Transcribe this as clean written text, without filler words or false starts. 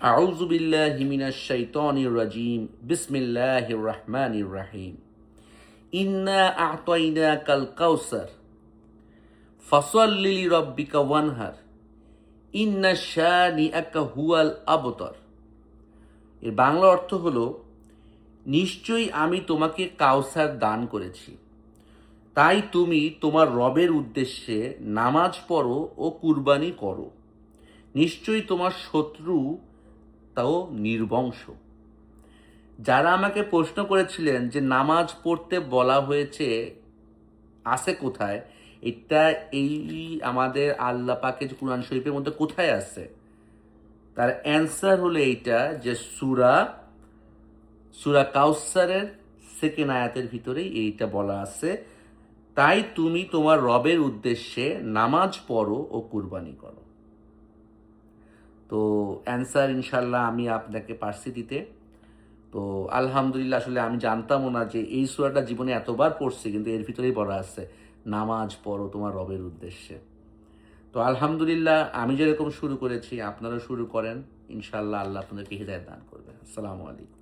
আউযু বিল্লাহি মিনাশ শাইতানির রাজিম। বিসমিল্লাহির রহমানির রহিম। ইন্না আ'তাইনাকাল কাউসার ফাসাল্লি লিরাব্বিকা ওয়ানহার ইন্না শানিআকা হুয়াল আবতার। এর বাংলা অর্থ হলো, নিশ্চয়ই আমি তোমাকে কাউসার দান করেছি, তাই তুমি তোমার রবের উদ্দেশ্যে নামাজ পড়ো ও কুরবানি করো। নিশ্চয়ই তোমার শত্রু তাও নির্বংশ। যারা আমাকে প্রশ্ন করেছিলেন যে নামাজ পড়তে বলা হয়েছে আছে কোথায়, এটা এই আমাদের আল্লাহ পাকের কুরআন শরীফের মধ্যে কোথায় আছে, তার অ্যান্সার হলো এইটা যে সূরা কাউসারের সেকেন্ড আয়াতের ভিতরেই এইটা বলা আছে, তাই তুমি তোমার রবের উদ্দেশ্যে নামাজ পড়ো ও কুরবানি করো। তো অ্যান্সার ইনশাল্লাহ আমি আপনাকে পারছি দিতে। তো আলহামদুলিল্লাহ, আসলে আমি জানতামও না যে এই সূরাটা জীবনে এতবার পড়ছি, কিন্তু এর ভিতরেই বলা আছে নামাজ পড়ো তোমার রবের উদ্দেশ্যে। তো আলহামদুলিল্লাহ, আমি যেরকম শুরু করেছি আপনারাও শুরু করেন, ইনশাল্লাহ আল্লাহ আপনাদেরকে হিদায়াত দান করবে। আসসালামু আলাইকুম।